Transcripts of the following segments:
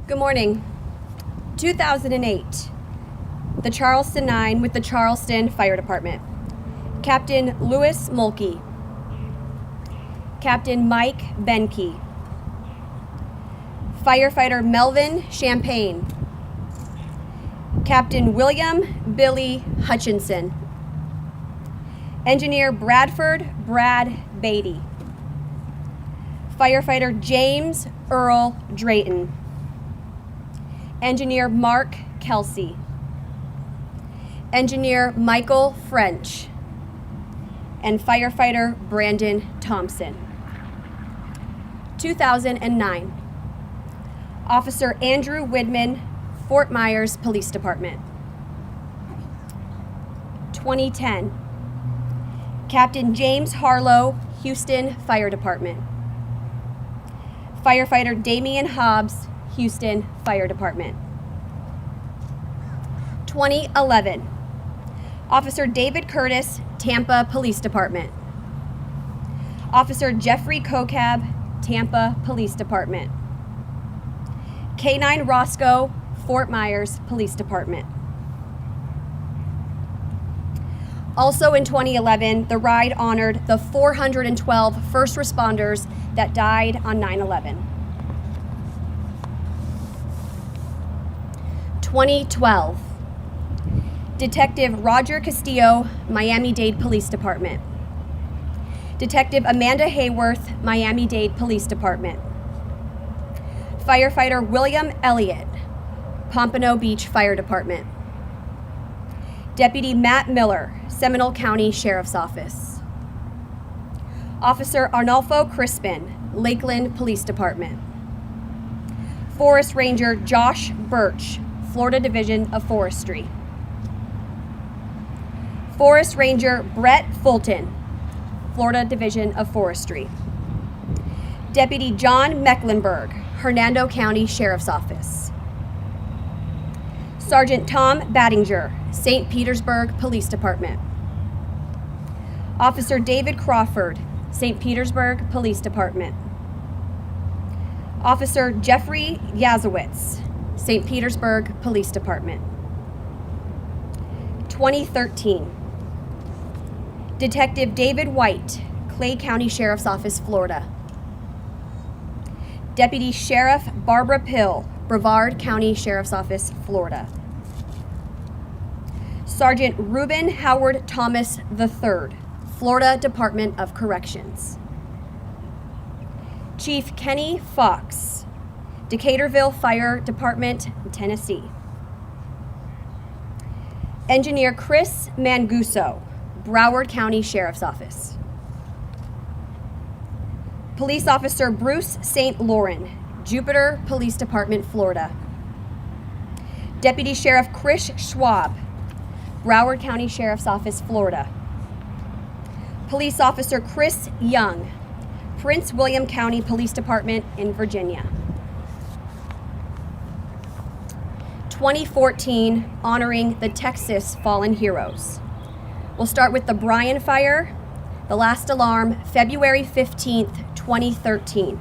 Good morning. 2008, the Charleston 9 with the Charleston Fire Department. Captain Louis Mulkey. Captain Mike Benke. Firefighter Melvin Champagne. Captain William Billy Hutchinson. Engineer Bradford Brad Beatty. Firefighter James Earl Drayton. Engineer Mark Kelsey. Engineer Michael French. And firefighter Brandon Thompson. 2009. Officer Andrew Widman, Fort Myers Police Department. 2010. Captain James Harlow, Houston Fire Department. Firefighter Damian Hobbs, Houston Fire Department. 2011. Officer David Curtis, Tampa Police Department. Officer Jeffrey Kokab, Tampa Police Department. K9 Roscoe, Fort Myers Police Department. Also in 2011, the ride honored the 412 first responders that died on 9/11. 2012. Detective Roger Castillo, Miami-Dade Police Department. Detective Amanda Hayworth, Miami-Dade Police Department. Firefighter William Elliott, Pompano Beach Fire Department. Deputy Matt Miller, Seminole County Sheriff's Office. Officer Arnolfo Crispin, Lakeland Police Department. Forest Ranger Josh Birch, Florida Division of Forestry. Forest Ranger Brett Fulton, Florida Division of Forestry. Deputy John Mecklenburg, Hernando County Sheriff's Office. Sergeant Tom Battinger, St. Petersburg Police Department. Officer David Crawford, St. Petersburg Police Department. Officer Jeffrey Yazowitz, St. Petersburg Police Department. 2013. Detective David White, Clay County Sheriff's Office, Florida. Deputy Sheriff Barbara Pill, Brevard County Sheriff's Office, Florida. Sergeant Reuben Howard Thomas III, Florida Department of Corrections. Chief Kenny Fox, Decaturville Fire Department, Tennessee. Engineer Chris Manguso, Broward County Sheriff's Office. Police Officer Bruce St. Lauren, Jupiter Police Department, Florida. Deputy Sheriff Chris Schwab, Broward County Sheriff's Office, Florida. Police Officer Chris Young, Prince William County Police Department in Virginia. 2014, honoring the Texas fallen heroes. We'll start with the Bryan Fire, the last alarm, February 15th, 2013.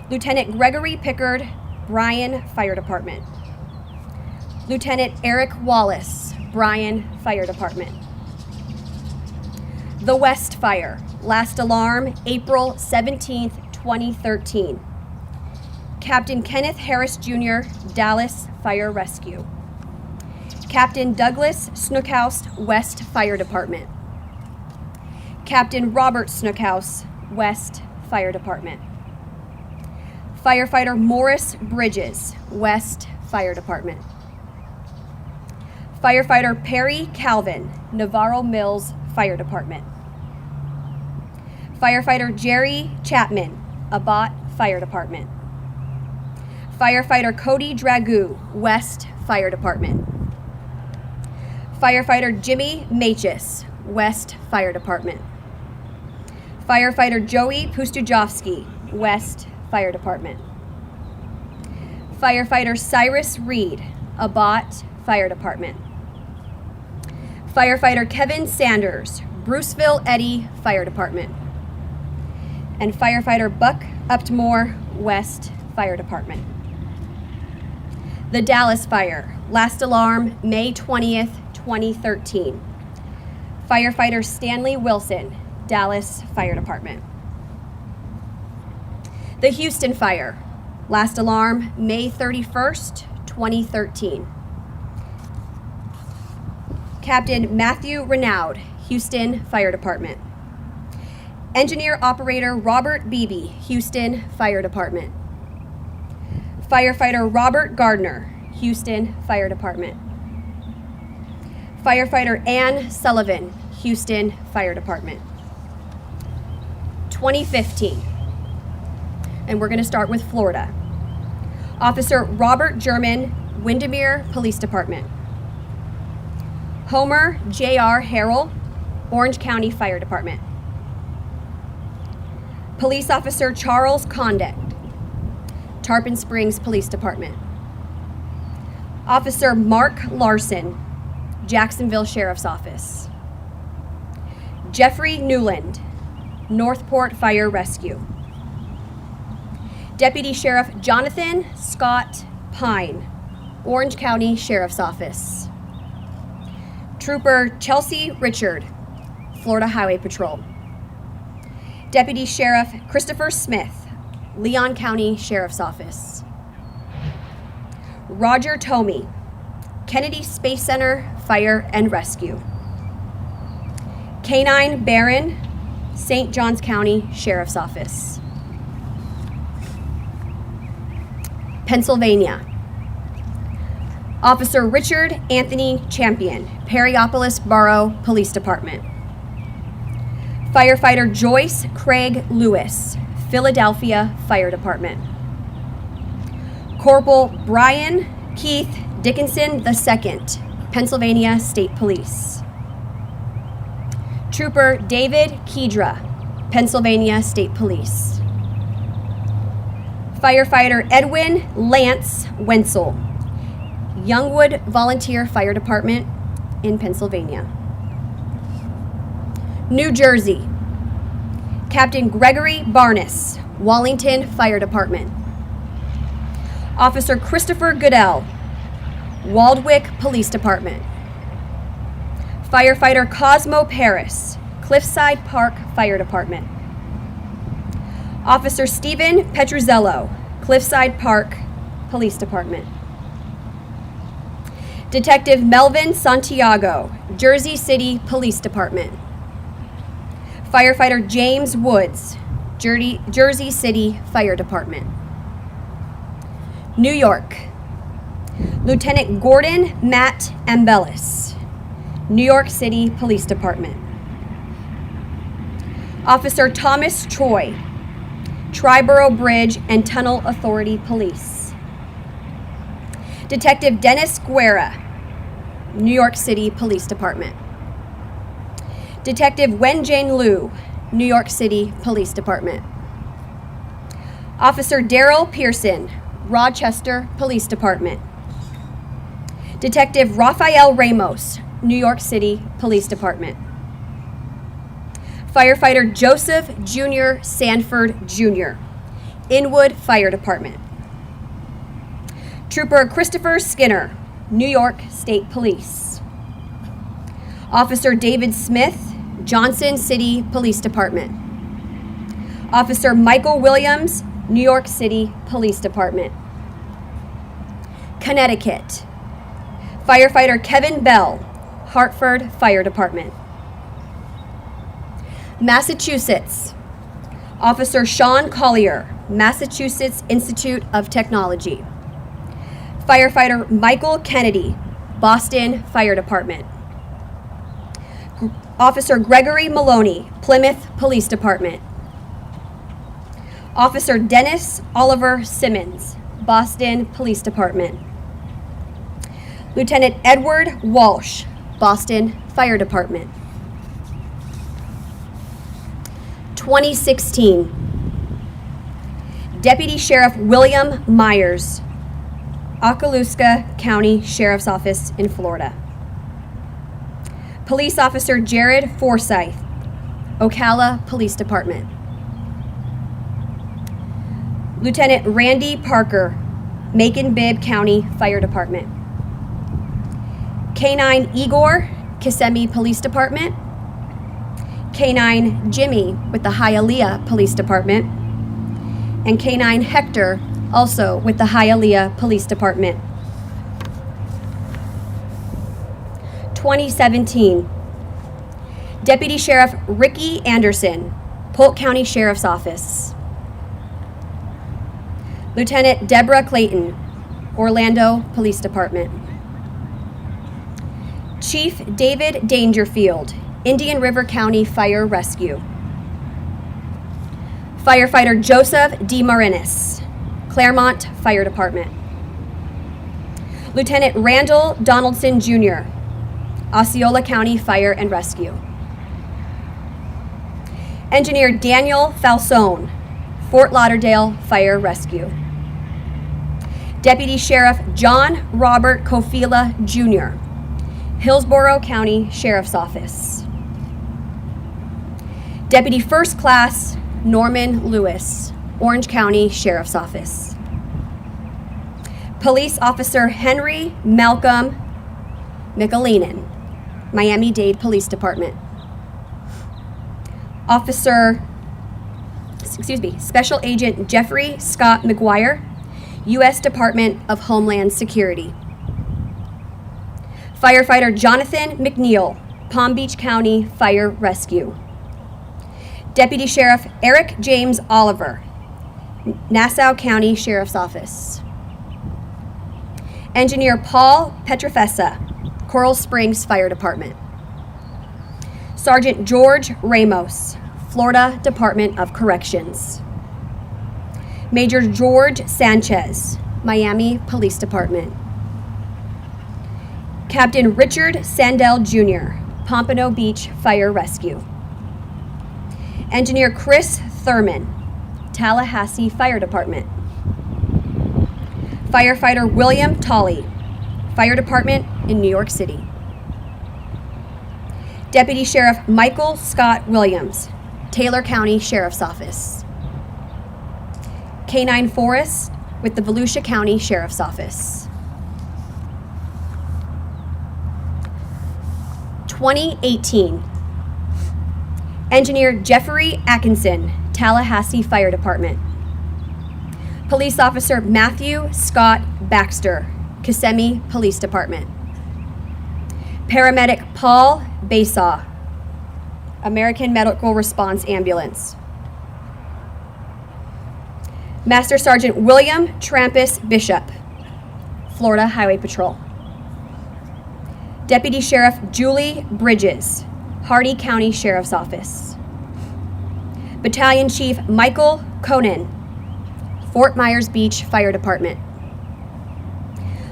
Lieutenant Gregory Pickard, Bryan Fire Department. Lieutenant Eric Wallace, Bryan Fire Department. The West Fire, last alarm, April 17th, 2013. Captain Kenneth Harris Jr., Dallas Fire Rescue. Captain Douglas Snookhouse, West Fire Department. Captain Robert Snookhouse, West Fire Department. Firefighter Morris Bridges, West Fire Department. Firefighter Perry Calvin, Navarro Mills Fire Department. Firefighter Jerry Chapman, Abbott Fire Department. Firefighter Cody Dragoo, West Fire Department. Firefighter Jimmy Machis, West Fire Department. Firefighter Joey Pustujovsky, West Fire Department. Firefighter Cyrus Reed, Abbott Fire Department. Firefighter Kevin Sanders, Bruceville Eddy Fire Department. And Firefighter Buck Uptmore, West Fire Department. The Dallas Fire, last alarm, May 20th, 2013. Firefighter Stanley Wilson, Dallas Fire Department. The Houston Fire, last alarm, May 31st, 2013. Captain Matthew Renaud, Houston Fire Department. Engineer Operator Robert Beebe, Houston Fire Department. Firefighter Robert Gardner, Houston Fire Department. Firefighter Ann Sullivan, Houston Fire Department. 2015. And we're going to start with Florida. Officer Robert German, Windermere Police Department. Homer J.R. Harrell, Orange County Fire Department. Police Officer Charles Condit, Tarpon Springs Police Department. Officer Mark Larson, Jacksonville Sheriff's Office. Jeffrey Newland, Northport Fire Rescue. Deputy Sheriff Jonathan Scott Pine, Orange County Sheriff's Office. Trooper Chelsea Richard, Florida Highway Patrol. Deputy Sheriff Christopher Smith, Leon County Sheriff's Office. Roger Tomey, Kennedy Space Center Fire and Rescue. Canine Barron, St. Johns County Sheriff's Office. Pennsylvania. Officer Richard Anthony Champion, Perryopolis Borough Police Department. Firefighter Joyce Craig Lewis, Philadelphia Fire Department. Corporal Brian Keith Dickinson II, Pennsylvania State Police. Trooper David Kedra, Pennsylvania State Police. Firefighter Edwin Lance Wenzel, Youngwood Volunteer Fire Department in Pennsylvania. New Jersey. Captain Gregory Barnes, Wallington Fire Department. Officer Christopher Goodell, Waldwick Police Department. Firefighter Cosmo Paris, Cliffside Park Fire Department. Officer Stephen Petruzzello, Cliffside Park Police Department. Detective Melvin Santiago, Jersey City Police Department. Firefighter James Woods, Jersey City Fire Department. New York. Lieutenant Gordon Matt Ambellis, New York City Police Department. Officer Thomas Troy, Triborough Bridge and Tunnel Authority Police. Detective Dennis Guerra, New York City Police Department. Detective Wen-Jane Liu, New York City Police Department. Officer Daryl Pearson, Rochester Police Department. Detective Rafael Ramos, New York City Police Department. Firefighter Joseph Jr. Sanford Jr., Inwood Fire Department. Trooper Christopher Skinner, New York State Police. Officer David Smith, Johnson City Police Department. Officer Michael Williams, New York City Police Department. Connecticut. Firefighter Kevin Bell, Hartford Fire Department. Massachusetts. Officer Sean Collier, Massachusetts Institute of Technology. Firefighter Michael Kennedy, Boston Fire Department. Officer Gregory Maloney, Plymouth Police Department. Officer Dennis Oliver Simmons, Boston Police Department. Lieutenant Edward Walsh, Boston Fire Department. 2016. Deputy Sheriff William Myers, Okaloosa County Sheriff's Office in Florida. Police Officer Jared Forsyth, Ocala Police Department. Lieutenant Randy Parker, Macon-Bibb County Fire Department. K-9 Igor, Kissimmee Police Department. K-9 Jimmy with the Hialeah Police Department. And K-9 Hector, also with the Hialeah Police Department. 2017, Deputy Sheriff Ricky Anderson, Polk County Sheriff's Office. Lieutenant Deborah Clayton, Orlando Police Department. Chief David Dangerfield, Indian River County Fire Rescue. Firefighter Joseph D. Marinis, Claremont Fire Department. Lieutenant Randall Donaldson Jr., Osceola County Fire and Rescue. Engineer Daniel Falsone, Fort Lauderdale Fire Rescue. Deputy Sheriff John Robert Kofila Jr., Hillsborough County Sheriff's Office. Deputy First Class Norman Lewis, Orange County Sheriff's Office. Police Officer Henry Malcolm Michelinen, Miami-Dade Police Department. Special Agent Jeffrey Scott McGuire, U.S. Department of Homeland Security. Firefighter Jonathan McNeil, Palm Beach County Fire Rescue. Deputy Sheriff Eric James Oliver, Nassau County Sheriff's Office. Engineer Paul Petrofessa, Coral Springs Fire Department. Sergeant George Ramos, Florida Department of Corrections. Major George Sanchez, Miami Police Department. Captain Richard Sandell Jr., Pompano Beach Fire Rescue. Engineer Chris Thurman, Tallahassee Fire Department. Firefighter William Tolley, Fire Department in New York City. Deputy Sheriff Michael Scott Williams, Taylor County Sheriff's Office. K-9 Forrest with the Volusia County Sheriff's Office. 2018, Engineer Jeffrey Atkinson, Tallahassee Fire Department. Police Officer Matthew Scott Baxter, Kissimmee Police Department. Paramedic Paul Basaw, American Medical Response Ambulance. Master Sergeant William Trampus Bishop, Florida Highway Patrol. Deputy Sheriff Julie Bridges, Hardy County Sheriff's Office. Battalion Chief Michael Conan, Fort Myers Beach Fire Department.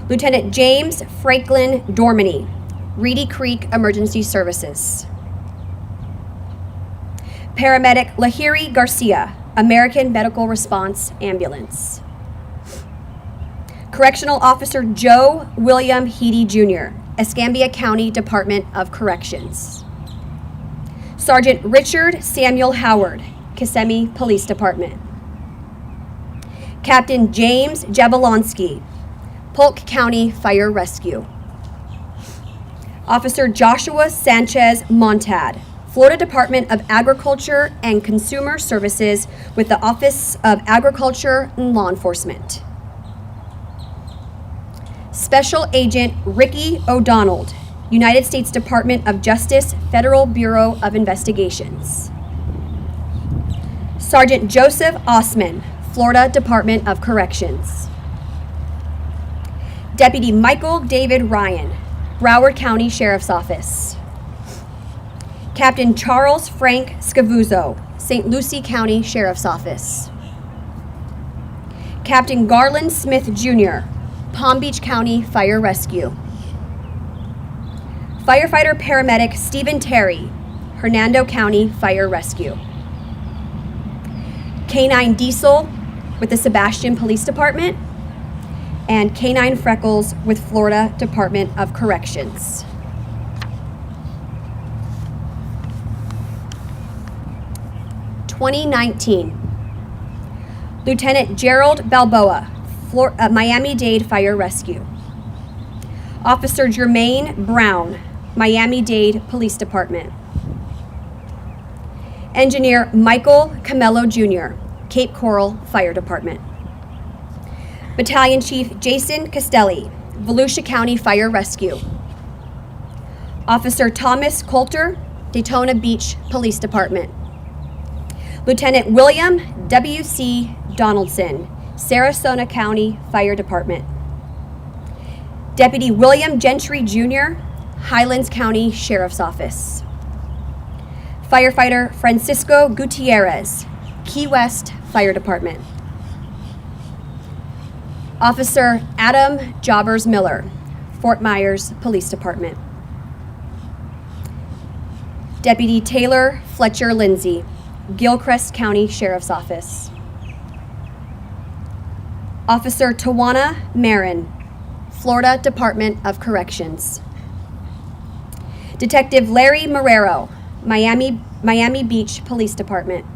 Lieutenant James Franklin Dormany, Reedy Creek Emergency Services. Paramedic Lahiri Garcia, American Medical Response Ambulance. Correctional Officer Joe William Heedy Jr., Escambia County Department of Corrections. Sergeant Richard Samuel Howard, Kissimmee Police Department. Captain James Jablonski, Polk County Fire Rescue. Officer Joshua Sanchez Montad, Florida Department of Agriculture and Consumer Services with the Office of Agriculture and Law Enforcement. Special Agent Ricky O'Donnell, United States Department of Justice, Federal Bureau of Investigations. Sergeant Joseph Osman, Florida Department of Corrections. Deputy Michael David Ryan, Broward County Sheriff's Office. Captain Charles Frank Scavuzzo, St. Lucie County Sheriff's Office. Captain Garland Smith Jr., Palm Beach County Fire Rescue. Firefighter Paramedic Stephen Terry, Hernando County Fire Rescue. K-9 Diesel with the Sebastian Police Department, and K-9 Freckles with Florida Department of Corrections. '19, Lieutenant Gerald Balboa, Miami-Dade Fire Rescue. Officer Jermaine Brown, Miami-Dade Police Department. Engineer Michael Camello Jr., Cape Coral Fire Department. Battalion Chief Jason Castelli, Volusia County Fire Rescue. Officer Thomas Coulter, Daytona Beach Police Department. Lieutenant William W.C. Donaldson, Sarasota County Fire Department. Deputy William Gentry Jr., Highlands County Sheriff's Office. Firefighter Francisco Gutierrez, Key West Fire Department. Officer Adam Jobbers Miller, Fort Myers Police Department. Deputy Taylor Fletcher Lindsay, Gilchrist County Sheriff's Office. Officer Tawana Marin, Florida Department of Corrections. Detective Larry Marrero, Miami Beach Police Department.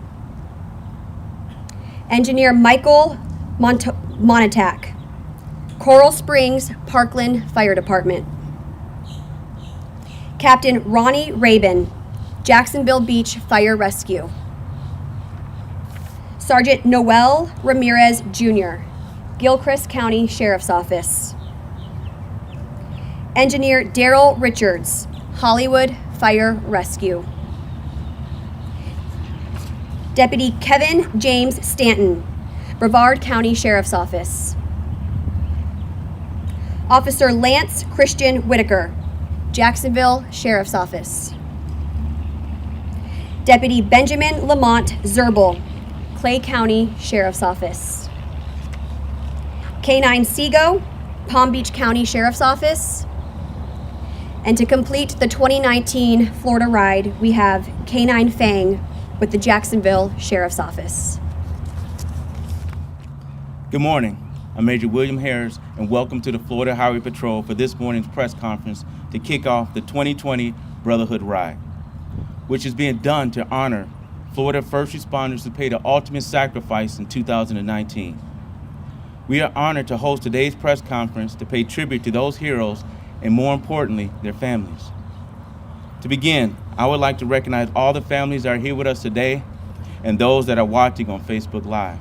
Engineer Michael Monatak, Coral Springs Parkland Fire Department. Captain Ronnie Rabin, Jacksonville Beach Fire Rescue. Sergeant Noel Ramirez Jr., Gilchrist County Sheriff's Office. Engineer Daryl Richards, Hollywood Fire Rescue. Deputy Kevin James Stanton, Brevard County Sheriff's Office. Officer Lance Christian Whitaker, Jacksonville Sheriff's Office. Deputy Benjamin Lamont Zerbel, Clay County Sheriff's Office. K9 Seago, Palm Beach County Sheriff's Office. And to complete the 2019 Florida ride, we have K9 Fang with the Jacksonville Sheriff's Office. Good morning. I'm Major William Harris, and welcome to the Florida Highway Patrol for this morning's press conference to kick off the 2020 Brotherhood Ride, which is being done to honor Florida first responders who paid the ultimate sacrifice in 2019. We are honored to host today's press conference to pay tribute to those heroes and, more importantly, their families. To begin, I would like to recognize all the families that are here with us today and those that are watching on Facebook Live.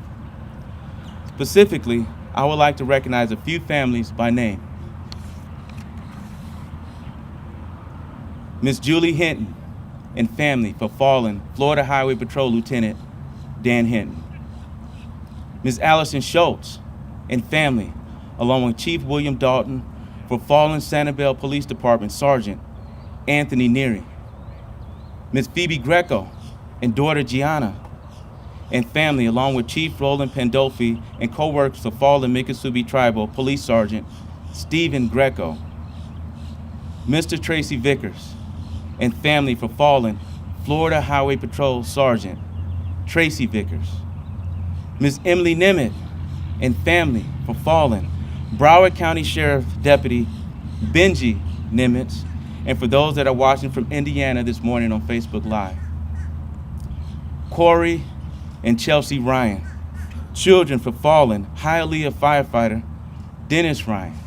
Specifically, I would like to recognize a few families by name. Miss Julie Hinton and family for fallen Florida Highway Patrol Lieutenant Dan Hinton. Ms. Allison Schultz and family, along with Chief William Dalton, for fallen Sanibel Police Department Sergeant Anthony Neary. Ms. Phoebe Greco and daughter Gianna and family, along with Chief Roland Pandolfi and co-workers of fallen Miccosukee Tribal Police Sergeant Stephen Greco. Mr. Tracy Vickers and family for fallen Florida Highway Patrol Sergeant Tracy Vickers. Ms. Emily Nemeth and family for fallen Broward County Sheriff Deputy Benji Nimitz, and for those that are watching from Indiana this morning on Facebook Live. Corey and Chelsea Ryan, children for fallen Hialeah firefighter Dennis Ryan.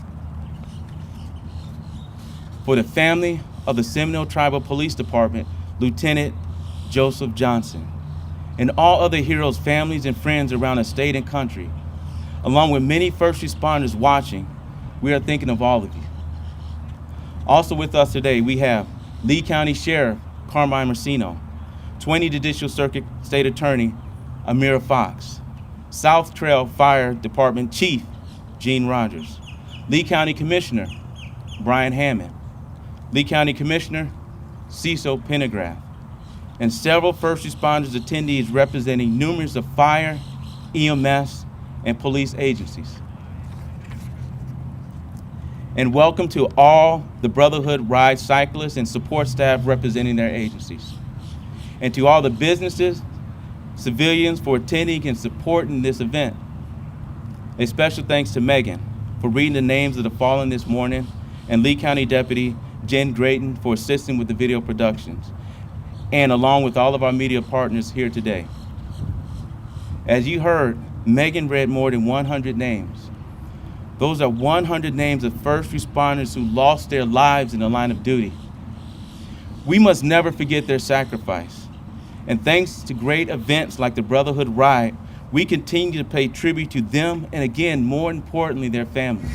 For the family of the Seminole Tribal Police Department, Lieutenant Joseph Johnson, and all other heroes' families and friends around the state and country. Along with many first responders watching, we are thinking of all of you. Also with us today, we have Lee County Sheriff Carmine Marcino, 20 Judicial Circuit State Attorney Amira Fox, South Trail Fire Department Chief Gene Rogers, Lee County Commissioner Brian Hamman, Lee County Commissioner Cecil Pendergraft, and several first responders attendees representing numerous of fire, EMS, and police agencies. And welcome to all the Brotherhood Ride cyclists and support staff representing their agencies. And to all the businesses, civilians for attending and supporting this event. A special thanks to Megan for reading the names of the fallen this morning, and Lee County Deputy Jen Grayton for assisting with the video productions, and along with all of our media partners here today. As you heard, Megan read more than 100 names, Those are 100 names of first responders who lost their lives in the line of duty. We must never forget their sacrifice. And thanks to great events like the Brotherhood Ride, we continue to pay tribute to them and, again, more importantly, their families.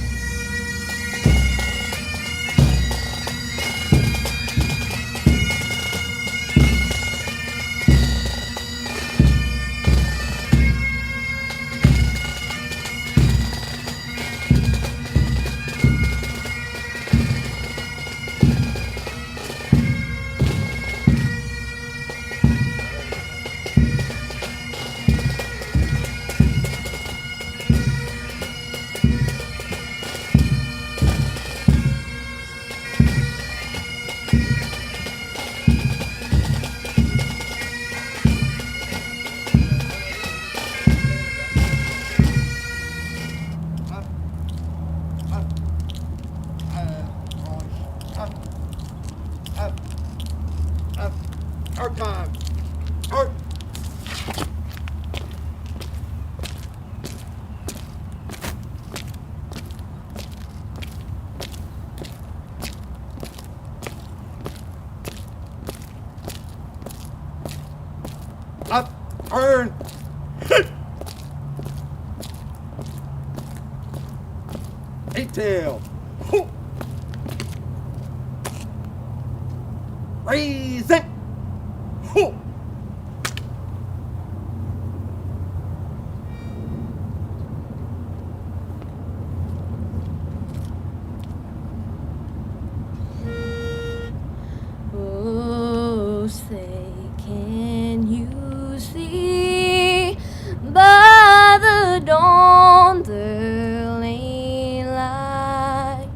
Turn! Detail! Raise it! Oh, say, can you see by the dawn's early light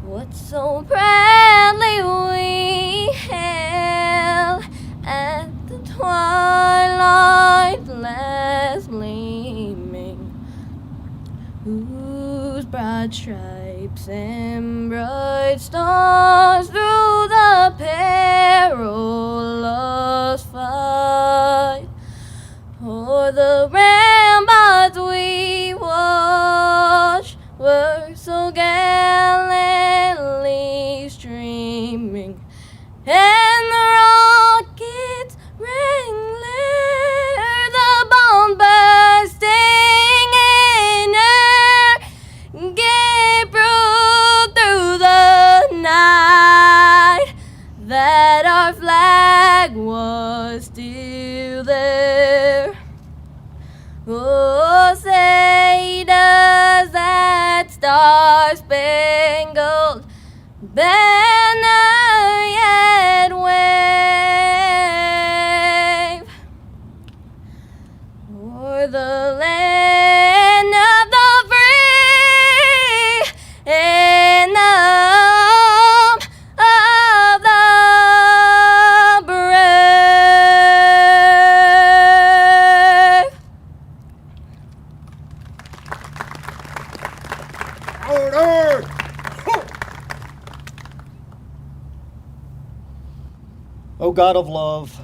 what so proudly we hailed at the twilight's last gleaming, whose broad stripes and bright stars through the perilous fight o'er the ramparts we watched were so gallantly streaming, and the rockets rang clear, the bombs bursting in air gave proof through the night that our flag was still there. Oh, say does that star-spangled banner yet wave o'er the land of the free and the home of the brave? Order! O God of love,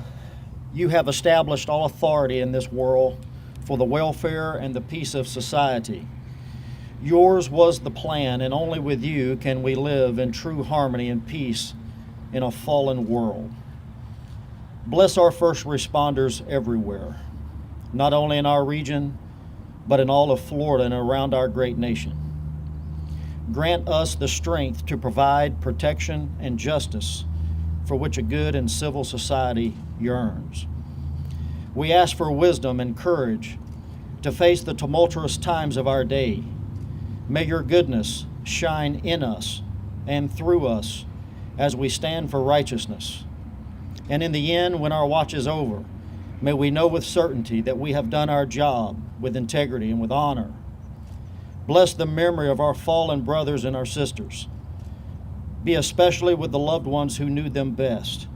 you have established all authority in this world for the welfare and the peace of society. Yours was the plan, and only with you can we live in true harmony and peace in a fallen world. Bless our first responders everywhere, not only in our region, but in all of Florida and around our great nation. Grant us the strength to provide protection and justice for which a good and civil society yearns. We ask for wisdom and courage to face the tumultuous times of our day. May your goodness shine in us and through us as we stand for righteousness. And in the end, when our watch is over, may we know with certainty that we have done our job with integrity and with honor. Bless the memory of our fallen brothers and our sisters. Be especially with the loved ones who knew them best.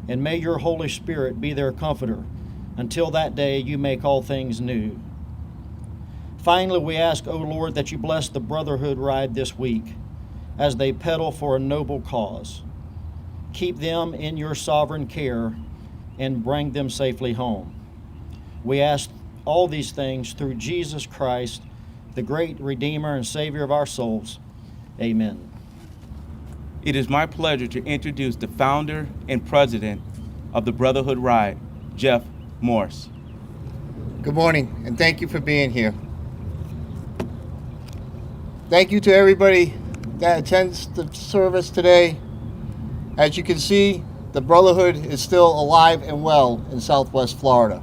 And may your Holy Spirit be their comforter until that day you make all things new. Finally, we ask, O Lord, that you bless the Brotherhood Ride this week as they pedal for a noble cause. Keep them in your sovereign care and bring them safely home. We ask all these things through Jesus Christ, the great Redeemer and Savior of our souls. Amen. It is my pleasure to introduce the founder and president of the Brotherhood Ride, Jeff Morse. Good morning, and thank you for being here. Thank you to everybody that attends the service today. As you can see, the Brotherhood is still alive and well in Southwest Florida.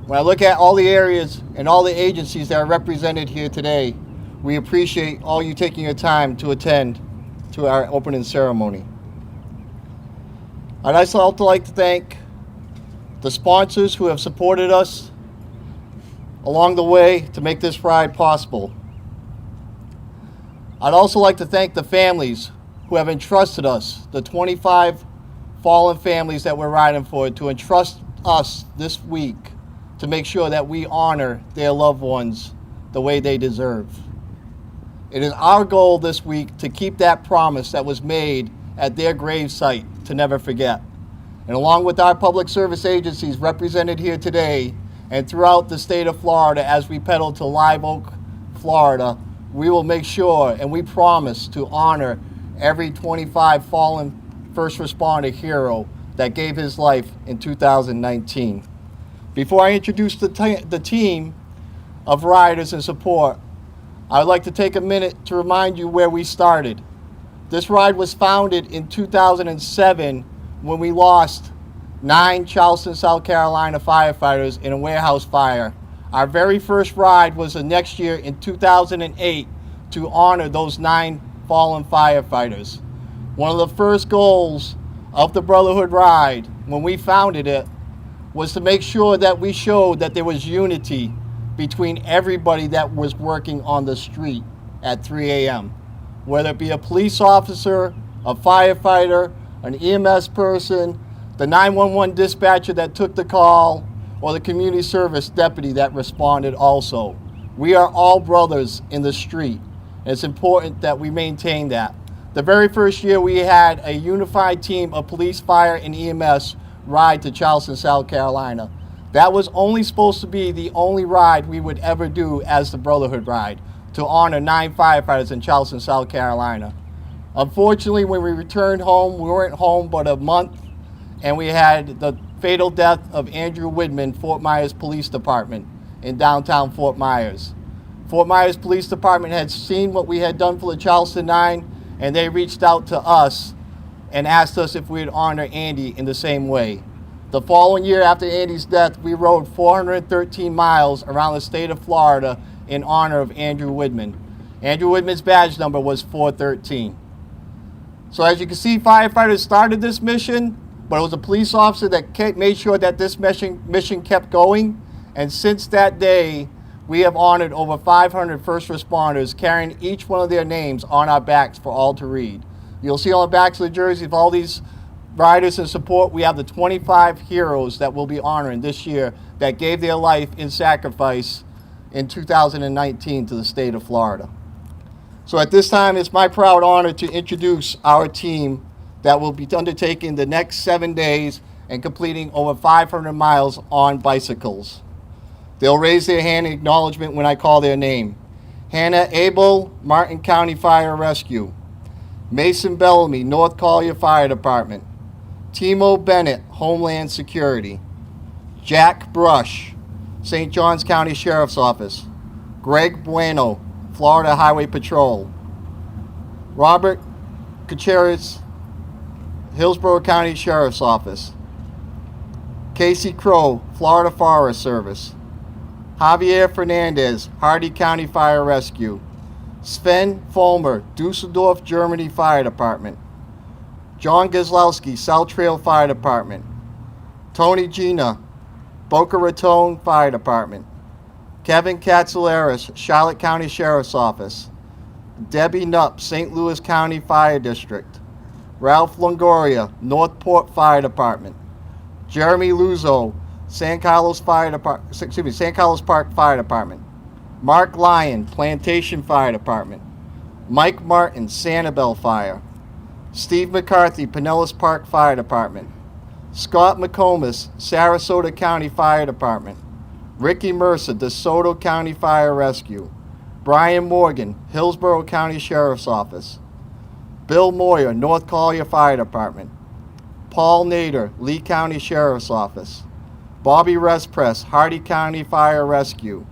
When I look at all the areas and all the agencies that are represented here today, we appreciate all you taking your time to attend to our opening ceremony. I'd also like to thank the sponsors who have supported us along the way to make this ride possible. I'd also like to thank the families who have entrusted us, the 25 fallen families that we're riding for, to entrust us this week to make sure that we honor their loved ones the way they deserve. It is our goal this week to keep that promise that was made at their gravesite to never forget. And along with our public service agencies represented here today and throughout the state of Florida as we pedal to Live Oak, Florida, we will make sure and we promise to honor every 25 fallen first responder hero that gave his life in 2019. Before I introduce the team of riders and support, I'd like to take a minute to remind you where we started. This ride was founded in 2007 when we lost 9 Charleston, South Carolina firefighters in a warehouse fire. Our very first ride was the next year in 2008 to honor those 9 fallen firefighters. One of the first goals of the Brotherhood Ride when we founded it was to make sure that we showed that there was unity between everybody that was working on the street at 3 a.m. Whether it be a police officer, a firefighter, an EMS person, the 911 dispatcher that took the call, or the community service deputy that responded also. We are all brothers in the street, and it's important that we maintain that. The very first year we had a unified team of police, fire, and EMS ride to Charleston, South Carolina. That was only supposed to be the only ride we would ever do as the Brotherhood Ride, to honor 9 firefighters in Charleston, South Carolina. Unfortunately, when we returned home, we weren't home but a month, and we had the fatal death of Andrew Widman, Fort Myers Police Department in downtown Fort Myers. Fort Myers Police Department had seen what we had done for the Charleston 9, and they reached out to us and asked us if we'd honor Andy in the same way. The following year after Andy's death, we rode 413 miles around the state of Florida in honor of Andrew Widman. Andrew Widman's badge number was 413. So as you can see, firefighters started this mission, but it was a police officer that made sure that this mission kept going. And since that day, we have honored over 500 first responders, carrying each one of their names on our backs for all to read. You'll see on the backs of the jerseys of all these riders and support, we have the 25 heroes that we'll be honoring this year that gave their life in sacrifice in 2019 to the state of Florida. So at this time, it's my proud honor to introduce our team that will be undertaking the next 7 days and completing over 500 miles on bicycles. They'll raise their hand in acknowledgement when I call their name. Hannah Abel, Martin County Fire Rescue. Mason Bellamy, North Collier Fire Department. Timo Bennett, Homeland Security. Jack Brush, St. Johns County Sheriff's Office. Greg Bueno, Florida Highway Patrol. Robert Kucheris, Hillsborough County Sheriff's Office. Casey Crow, Florida Forest Service. Javier Fernandez, Hardy County Fire Rescue. Sven Fulmer, Dusseldorf, Germany Fire Department. John Gizlowski, South Trail Fire Department. Tony Gina, Boca Raton Fire Department. Kevin Katsouleris, Charlotte County Sheriff's Office. Debbie Knupp, St. Louis County Fire District. Ralph Longoria, Northport Fire Department. Jeremy Luzo, San Carlos Park Fire Department. Mark Lyon, Plantation Fire Department. Mike Martin, Sanibel Fire. Steve McCarthy, Pinellas Park Fire Department. Scott McComas, Sarasota County Fire Department. Ricky Mercer, DeSoto County Fire Rescue. Brian Morgan, Hillsborough County Sheriff's Office. Bill Moyer, North Collier Fire Department. Paul Nader, Lee County Sheriff's Office. Bobby Respress, Hardy County Fire Rescue.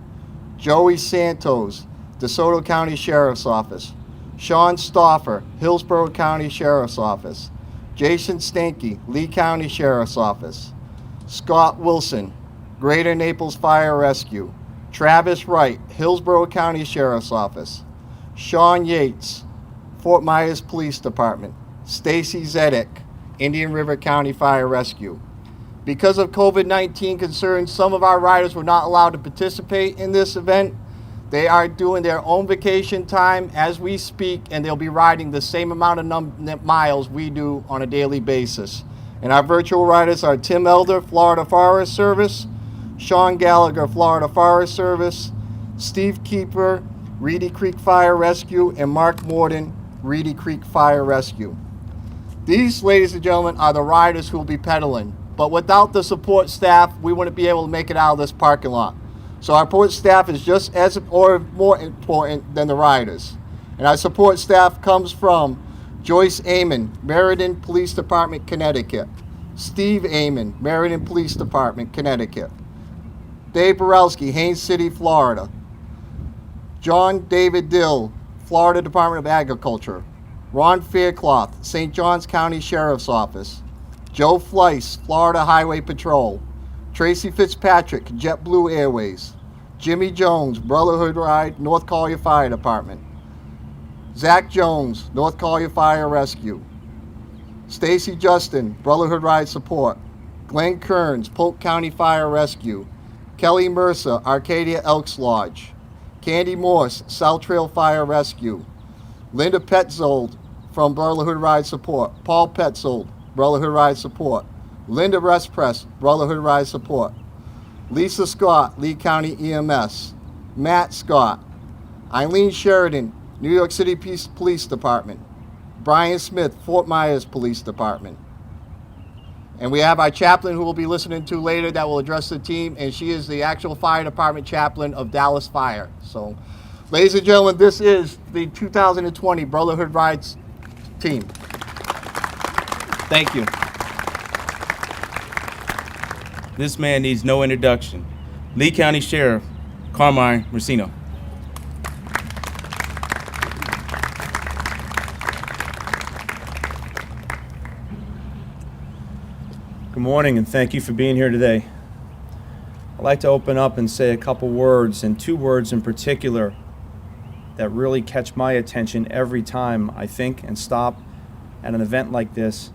Joey Santos, DeSoto County Sheriff's Office. Sean Stoffer, Hillsborough County Sheriff's Office. Jason Stanky, Lee County Sheriff's Office. Scott Wilson, Greater Naples Fire Rescue. Travis Wright, Hillsborough County Sheriff's Office. Sean Yates, Fort Myers Police Department. Stacy Zedek, Indian River County Fire Rescue. Because of COVID-19 concerns, some of our riders were not allowed to participate in this event. They are doing their own vacation time as we speak, and they'll be riding the same amount of miles we do on a daily basis. And our virtual riders are Tim Elder, Florida Forest Service, Sean Gallagher, Florida Forest Service, Steve Keeper, Reedy Creek Fire Rescue, and Mark Morden, Reedy Creek Fire Rescue. These, ladies and gentlemen, are the riders who will be pedaling. But without the support staff, we wouldn't be able to make it out of this parking lot. So our support staff is just as or more important than the riders. And our support staff comes from Joyce Amon, Meriden Police Department, Connecticut. Steve Amon, Meriden Police Department, Connecticut. Dave Borowski, Haines City, Florida. John David Dill, Florida Department of Agriculture. Ron Faircloth, St. Johns County Sheriff's Office. Joe Fleiss, Florida Highway Patrol. Tracy Fitzpatrick, JetBlue Airways. Jimmy Jones, Brotherhood Ride, North Collier Fire Department. Zach Jones, North Collier Fire Rescue. Stacy Justin, Brotherhood Ride Support. Glenn Kearns, Polk County Fire Rescue. Kelly Mercer, Arcadia Elks Lodge. Candy Morse, South Trail Fire Rescue. Linda Petzold from Brotherhood Ride Support. Paul Petzold, Brotherhood Ride Support. Linda Respress, Brotherhood Ride Support. Lisa Scott, Lee County EMS. Matt Scott. Eileen Sheridan, New York City Police Department. Brian Smith, Fort Myers Police Department. And we have our chaplain who we'll be listening to later that will address the team, and she is the actual fire department chaplain of Dallas Fire. So, ladies and gentlemen, this is the 2020 Brotherhood Rides team. Thank you. This man needs no introduction. Lee County Sheriff Carmine Marcino. Good morning, and thank you for being here today. I'd like to open up and say a couple words, and two words in particular that really catch my attention every time I think and stop at an event like this,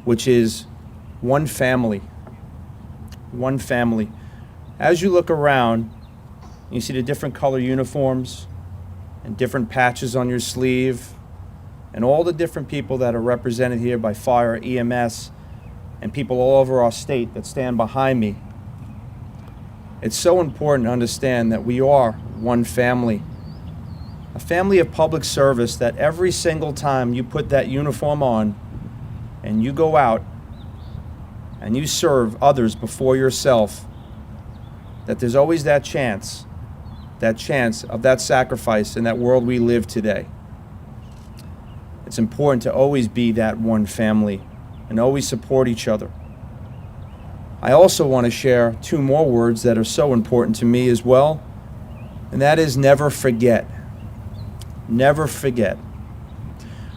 which is one family. One family. As you look around, you see the different color uniforms and different patches on your sleeve and all the different people that are represented here by fire, EMS, and people all over our state that stand behind me. It's so important to understand that we are one family. A family of public service that every single time you put that uniform on and you go out and you serve others before yourself, that there's always that chance of that sacrifice in that world we live today. It's important to always be that one family and always support each other. I also want to share two more words that are so important to me as well, and that is never forget. Never forget.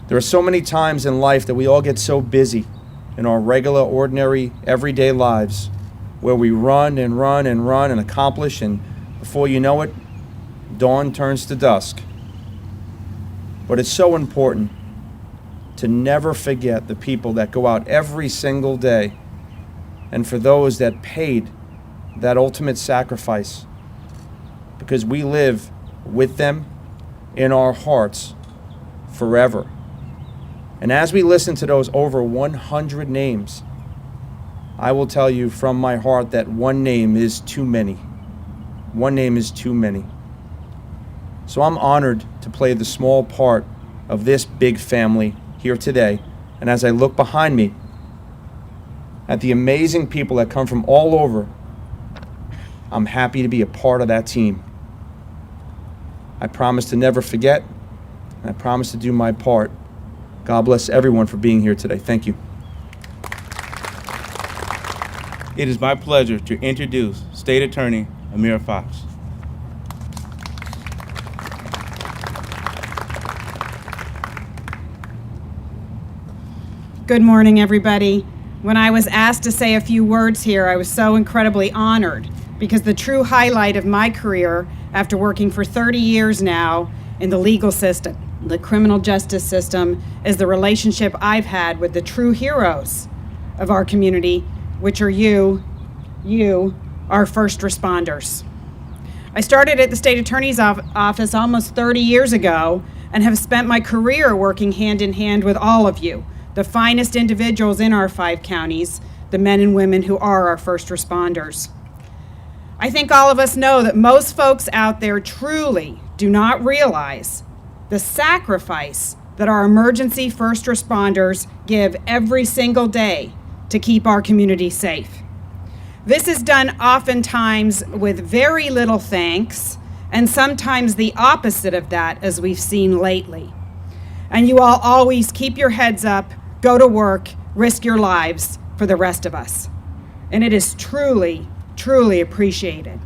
There are so many times in life that we all get so busy in our regular, ordinary, everyday lives where we run and run and run and accomplish, and before you know it, dawn turns to dusk. But it's so important to never forget the people that go out every single day, and for those that paid that ultimate sacrifice, because we live with them in our hearts forever. And as we listen to those over 100 names, I will tell you from my heart that one name is too many. One name is too many. So I'm honored to play the small part of this big family here today. And as I look behind me at the amazing people that come from all over, I'm happy to be a part of that team. I promise to never forget, and I promise to do my part. God bless everyone for being here today. Thank you. It is my pleasure to introduce State Attorney Amira Fox. Good morning, everybody. When I was asked to say a few words here, I was so incredibly honored because the true highlight of my career, after working for 30 years now in the legal system, the criminal justice system, is the relationship I've had with the true heroes of our community, which are you, our first responders. I started at the state attorney's office almost 30 years ago and have spent my career working hand in hand with all of you, the finest individuals in our 5 counties, the men and women who are our first responders. I think all of us know that most folks out there truly do not realize the sacrifice that our emergency first responders give every single day to keep our community safe. This is done oftentimes with very little thanks, and sometimes the opposite of that, as we've seen lately. And you all always keep your heads up, go to work, risk your lives for the rest of us. And it is truly, truly appreciated.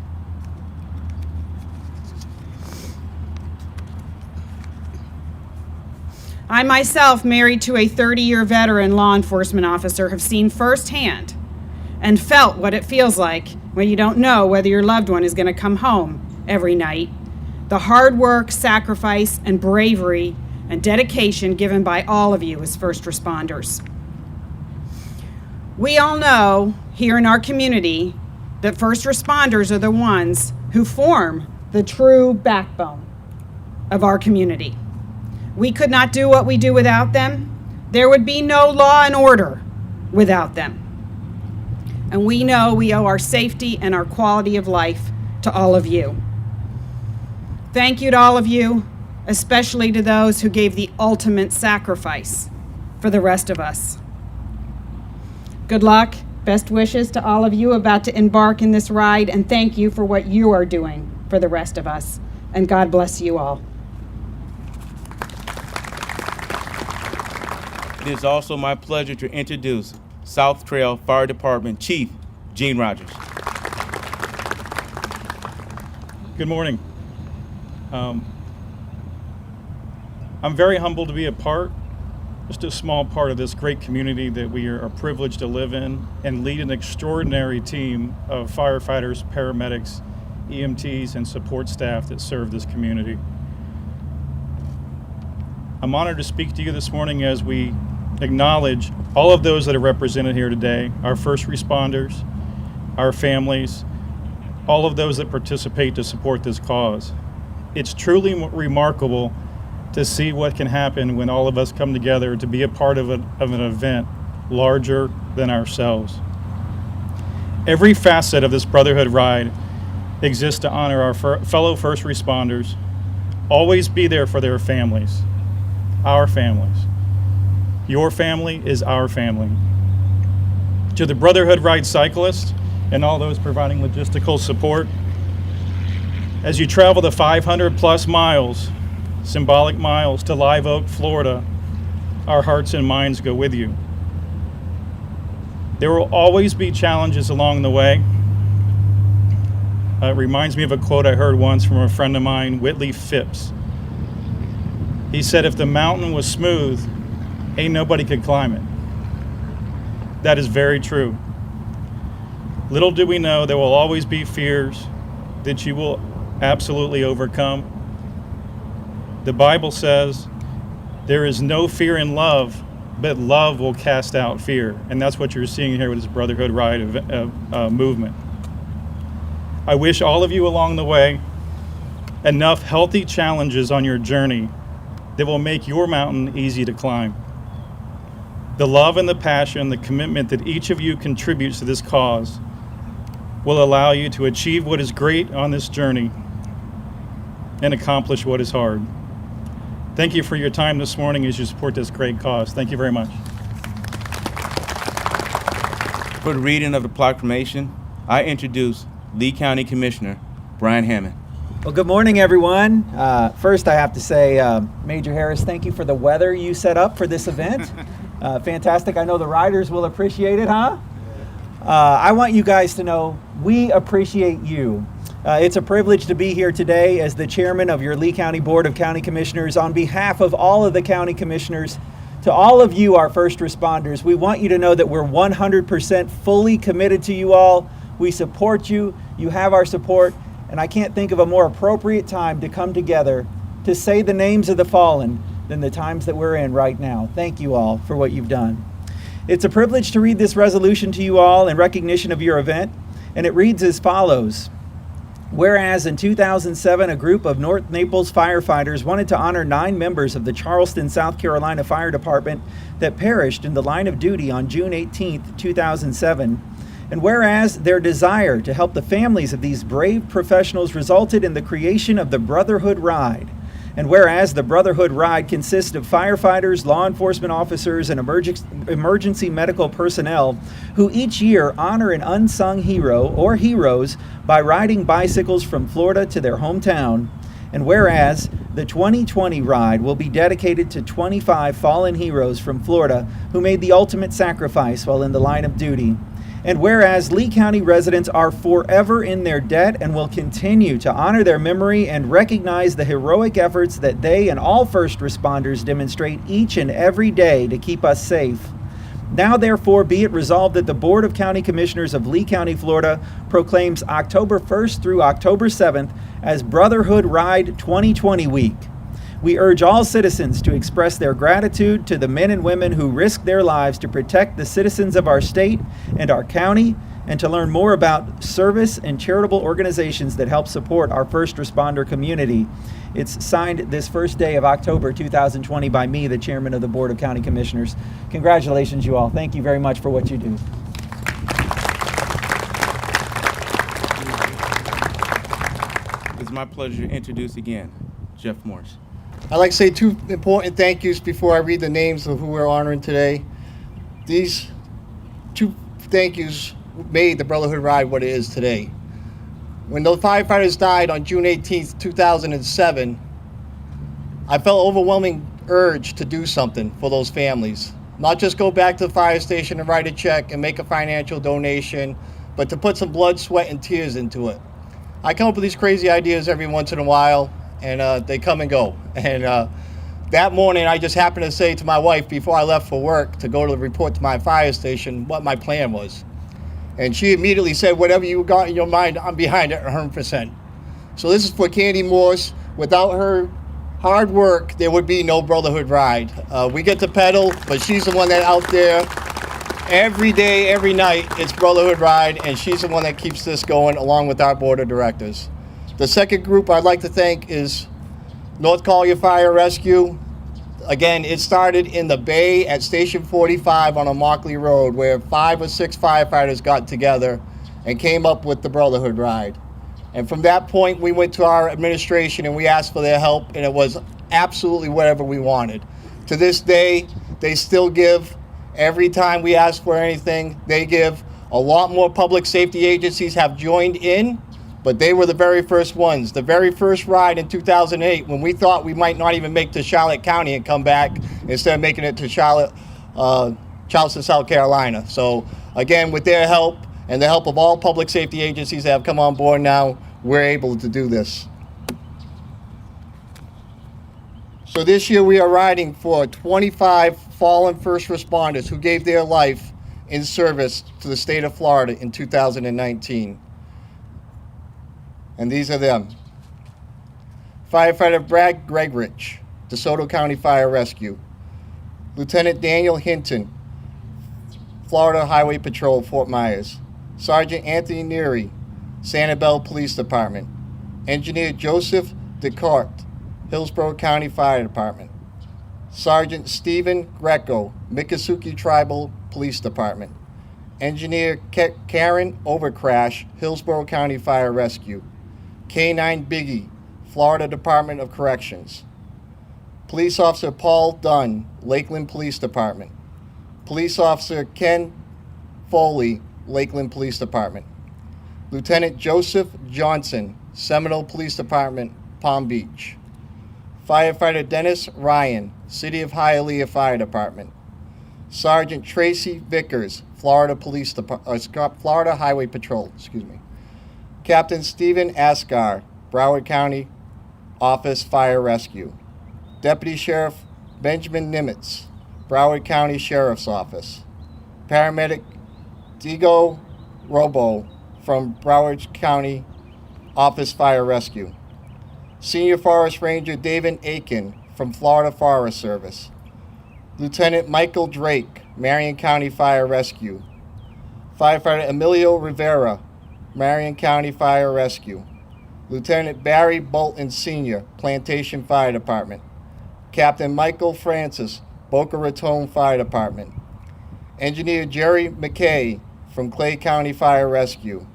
I myself, married to a 30-year veteran law enforcement officer, have seen firsthand and felt what it feels like when you don't know whether your loved one is going to come home every night. The hard work, sacrifice, and bravery and dedication given by all of you as first responders. We all know here in our community that first responders are the ones who form the true backbone of our community. We could not do what we do without them. There would be no law and order without them. And we know we owe our safety and our quality of life to all of you. Thank you to all of you, especially to those who gave the ultimate sacrifice for the rest of us. Good luck, best wishes to all of you about to embark in this ride, and thank you for what you are doing for the rest of us. And God bless you all. It is also my pleasure to introduce South Trail Fire Department Chief Gene Rogers. Good morning. I'm very humbled to be just a small part of this great community that we are privileged to live in and lead an extraordinary team of firefighters, paramedics, EMTs, and support staff that serve this community. I'm honored to speak to you this morning as we acknowledge all of those that are represented here today, our first responders, our families, all of those that participate to support this cause. It's truly remarkable to see what can happen when all of us come together to be a part of an event larger than ourselves. Every facet of this Brotherhood ride exists to honor our fellow first responders, always be there for their families, our families. Your family is our family. To the Brotherhood ride cyclists and all those providing logistical support, as you travel the 500 plus miles, symbolic miles to Live Oak, Florida, our hearts and minds go with you. There will always be challenges along the way. It reminds me of a quote I heard once from a friend of mine, Whitley Phipps. He said, if the mountain was smooth, ain't nobody could climb it. That is very true. Little do we know there will always be fears that you will absolutely overcome. The Bible says there is no fear in love, but love will cast out fear. And that's what you're seeing here with this Brotherhood Ride movement. I wish all of you along the way enough healthy challenges on your journey that will make your mountain easy to climb. The love and the passion, the commitment that each of you contributes to this cause will allow you to achieve what is great on this journey and accomplish what is hard. Thank you for your time this morning as you support this great cause. Thank you very much. For the reading of the proclamation, I introduce Lee County Commissioner Brian Hamman. Well, good morning, everyone. First, I have to say, Major Harris, thank you for the weather you set up for this event. Fantastic. I know the riders will appreciate it, huh? I want you guys to know we appreciate you. It's a privilege to be here today as the chairman of your Lee County Board of County Commissioners. On behalf of all of the county commissioners, to all of you, our first responders, we want you to know that we're 100% fully committed to you all. We support you. You have our support. And I can't think of a more appropriate time to come together to say the names of the fallen than the times that we're in right now. Thank you all for what you've done. It's a privilege to read this resolution to you all in recognition of your event, and it reads as follows. Whereas in 2007, a group of North Naples firefighters wanted to honor 9 members of the Charleston, South Carolina Fire Department that perished in the line of duty on June 18, 2007. And whereas their desire to help the families of these brave professionals resulted in the creation of the Brotherhood Ride. And whereas the Brotherhood Ride consists of firefighters, law enforcement officers, and emergency medical personnel who each year honor an unsung hero or heroes by riding bicycles from Florida to their hometown. And whereas the 2020 ride will be dedicated to 25 fallen heroes from Florida who made the ultimate sacrifice while in the line of duty. And whereas Lee County residents are forever in their debt and will continue to honor their memory and recognize the heroic efforts that they and all first responders demonstrate each and every day to keep us safe. Now therefore be it resolved that the Board of County Commissioners of Lee County, Florida proclaims October 1st through October 7th as Brotherhood Ride 2020 Week. We urge all citizens to express their gratitude to the men and women who risk their lives to protect the citizens of our state and our county, and to learn more about service and charitable organizations that help support our first responder community. It's signed this first day of October 2020 by me, the chairman of the Board of County Commissioners. Congratulations, you all. Thank you very much for what you do. It's my pleasure to introduce again Jeff Morse. I'd like to say 2 important thank yous before I read the names of who we're honoring today. These 2 thank yous made the Brotherhood Ride what it is today. When those firefighters died on June 18th, 2007, I felt overwhelming urge to do something for those families. Not just go back to the fire station and write a check and make a financial donation, but to put some blood, sweat, and tears into it. I come up with these crazy ideas every once in a while, and they come and go. And that morning, I just happened to say to my wife before I left for work to go to report to my fire station what my plan was. And she immediately said, whatever you got in your mind, I'm behind it 100%. So this is for Candy Morse. Without her hard work, there would be no Brotherhood Ride. We get to pedal, but she's the one that out there every day, every night, it's Brotherhood Ride, and she's the one that keeps this going along with our board of directors. The second group I'd like to thank is North Collier Fire Rescue. Again, it started in the Bay at Station 45 on Immokalee Road, where 5 or 6 firefighters got together and came up with the Brotherhood Ride. And from that point, we went to our administration and we asked for their help, and it was absolutely whatever we wanted. To this day, they still give. Every time we ask for anything, they give. A lot more public safety agencies have joined in, but they were the very first ones. The very first ride in 2008, when we thought we might not even make to Charlotte County and come back, instead of making it to Charleston, South Carolina. So again, with their help and the help of all public safety agencies that have come on board now, we're able to do this. So this year we are riding for 25 fallen first responders who gave their life in service to the state of Florida in 2019. And these are them. Firefighter Brad Gregrich, DeSoto County Fire Rescue. Lieutenant Daniel Hinton, Florida Highway Patrol, Fort Myers. Sergeant Anthony Neary, Sanibel Police Department. Engineer Joseph DeCart, Hillsborough County Fire Department. Sergeant Stephen Greco, Miccosukee Tribal Police Department. Engineer Karen Overcrash, Hillsborough County Fire Rescue. K-9 Biggie, Florida Department of Corrections. Police Officer Paul Dunn, Lakeland Police Department. Police Officer Ken Foley, Lakeland Police Department. Lieutenant Joseph Johnson, Seminole Police Department, Palm Beach. Firefighter Dennis Ryan, City of Hialeah Fire Department. Sergeant Tracy Vickers, Florida Highway Patrol, Captain Stephen Asgar, Broward County Office Fire Rescue. Deputy Sheriff Benjamin Nimitz, Broward County Sheriff's Office. Paramedic Diego Robo from Broward County Office Fire Rescue. Senior Forest Ranger David Aiken from Florida Forest Service. Lieutenant Michael Drake, Marion County Fire Rescue. Firefighter Emilio Rivera, Marion County Fire Rescue. Lieutenant Barry Bolton Sr., Plantation Fire Department. Captain Michael Francis, Boca Raton Fire Department. Engineer Jerry McKay from Clay County Fire Rescue.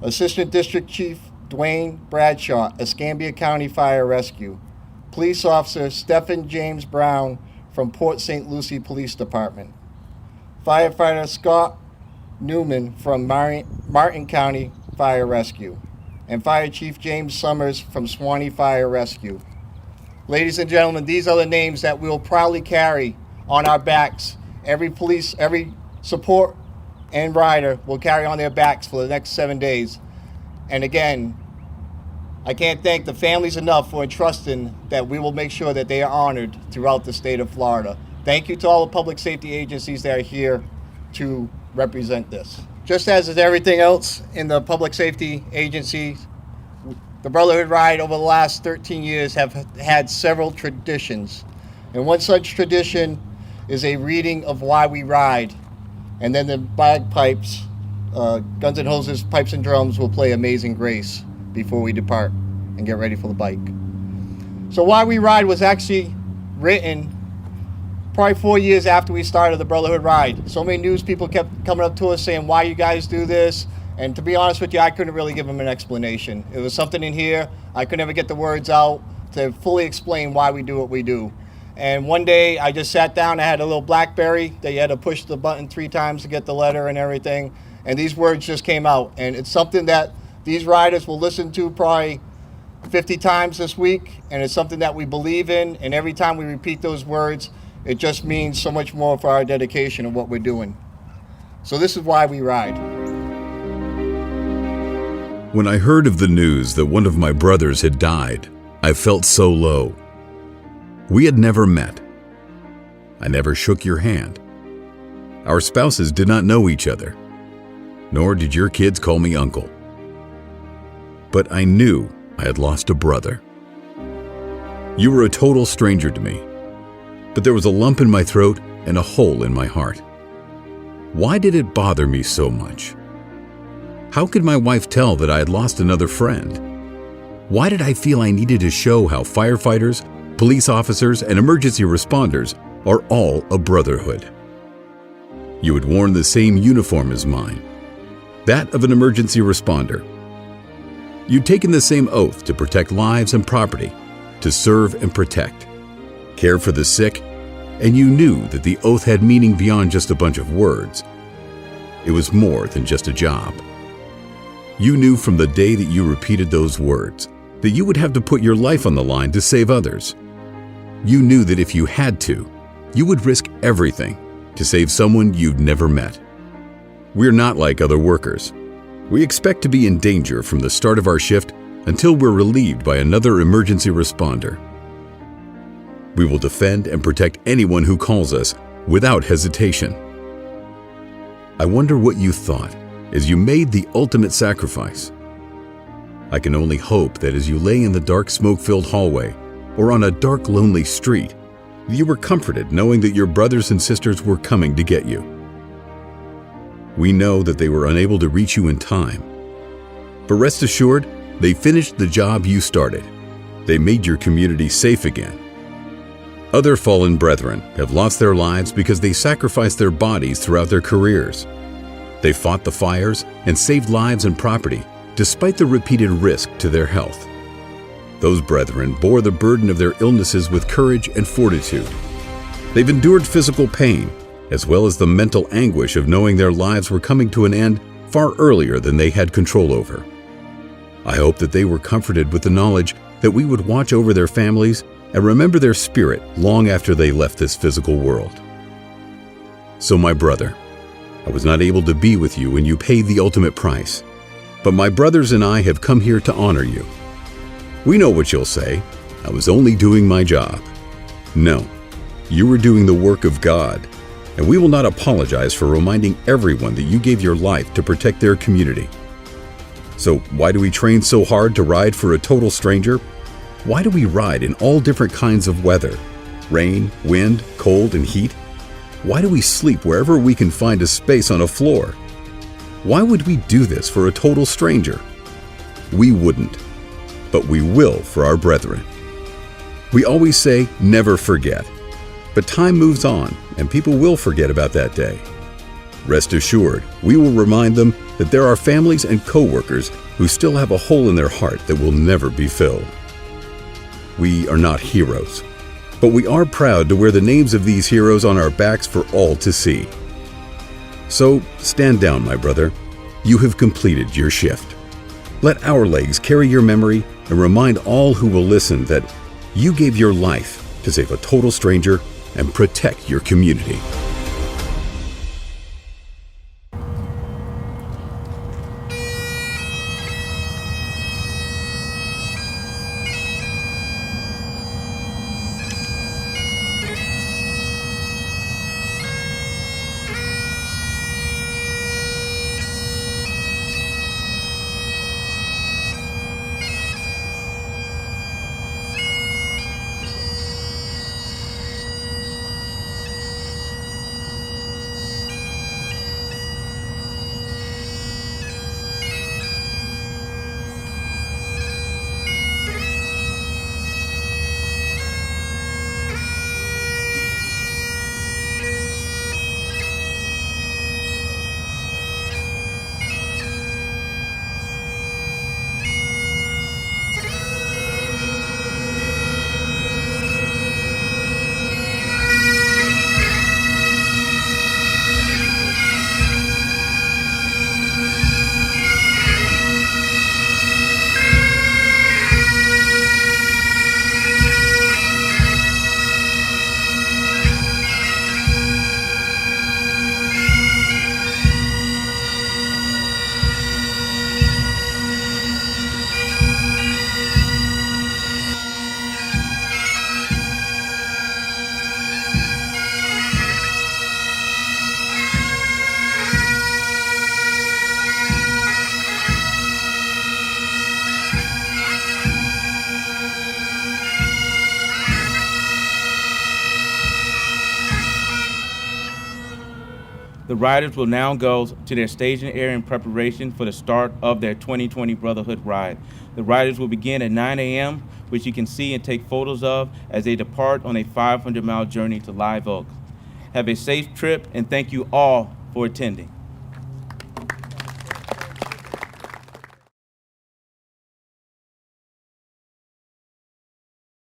Assistant District Chief Dwayne Bradshaw, Escambia County Fire Rescue. Police Officer Stephen James Brown from Port St. Lucie Police Department. Firefighter Scott Newman from Martin County Fire Rescue. And Fire Chief James Summers from Swanee Fire Rescue. Ladies and gentlemen, these are the names that we'll proudly carry on our backs. Every support and rider will carry on their backs for the next 7 days. And again, I can't thank the families enough for entrusting that we will make sure that they are honored throughout the state of Florida. Thank you to all the public safety agencies that are here to represent this. Just as is everything else in the public safety agencies, the Brotherhood Ride over the last 13 years have had several traditions. And one such tradition is a reading of why we ride. And then the bagpipes, Guns and Hoses, Pipes and Drums will play Amazing Grace before we depart and get ready for the bike. So Why We Ride was actually written probably 4 years after we started the Brotherhood Ride. So many news people kept coming up to us saying, why you guys do this? And to be honest with you, I couldn't really give them an explanation. It was something in here, I could never get the words out to fully explain why we do what we do. And one day I just sat down, I had a little BlackBerry that you had to push the button 3 times to get the letter and everything. And these words just came out. And it's something that these riders will listen to probably 50 times this week. And it's something that we believe in. And every time we repeat those words, it just means so much more for our dedication of what we're doing. So this is why we ride. When I heard of the news that one of my brothers had died, I felt so low. We had never met. I never shook your hand. Our spouses did not know each other, nor did your kids call me uncle. But I knew I had lost a brother. You were a total stranger to me, but there was a lump in my throat and a hole in my heart. Why did it bother me so much? How could my wife tell that I had lost another friend? Why did I feel I needed to show how firefighters, police officers, and emergency responders are all a brotherhood? You had worn the same uniform as mine, that of an emergency responder. You'd taken the same oath to protect lives and property, to serve and protect, care for the sick, and you knew that the oath had meaning beyond just a bunch of words. It was more than just a job. You knew from the day that you repeated those words that you would have to put your life on the line to save others. You knew that if you had to, you would risk everything to save someone you'd never met. We're not like other workers. We expect to be in danger from the start of our shift until we're relieved by another emergency responder. We will defend and protect anyone who calls us without hesitation. I wonder what you thought as you made the ultimate sacrifice. I can only hope that as you lay in the dark, smoke-filled hallway or on a dark, lonely street, you were comforted knowing that your brothers and sisters were coming to get you. We know that they were unable to reach you in time, but rest assured, they finished the job you started. They made your community safe again. Other fallen brethren have lost their lives because they sacrificed their bodies throughout their careers. They fought the fires and saved lives and property despite the repeated risk to their health. Those brethren bore the burden of their illnesses with courage and fortitude. They've endured physical pain as well as the mental anguish of knowing their lives were coming to an end far earlier than they had control over. I hope that they were comforted with the knowledge that we would watch over their families and remember their spirit long after they left this physical world. So, my brother, I was not able to be with you when you paid the ultimate price, but my brothers and I have come here to honor you. We know what you'll say. I was only doing my job. No, you were doing the work of God, and we will not apologize for reminding everyone that you gave your life to protect their community. So why do we train so hard to ride for a total stranger? Why do we ride in all different kinds of weather? Rain, wind, cold, and heat? Why do we sleep wherever we can find a space on a floor? Why would we do this for a total stranger? We wouldn't, but we will for our brethren. We always say, never forget. But time moves on, and people will forget about that day. Rest assured, we will remind them that there are families and co-workers who still have a hole in their heart that will never be filled. We are not heroes, but we are proud to wear the names of these heroes on our backs for all to see. So stand down, my brother. You have completed your shift. Let our legs carry your memory and remind all who will listen that you gave your life to save a total stranger and protect your community. The riders will now go to their staging area in preparation for the start of their 2020 Brotherhood ride. The riders will begin at 9 a.m., which you can see and take photos of as they depart on a 500-mile journey to Live Oak. Have a safe trip, and thank you all for attending.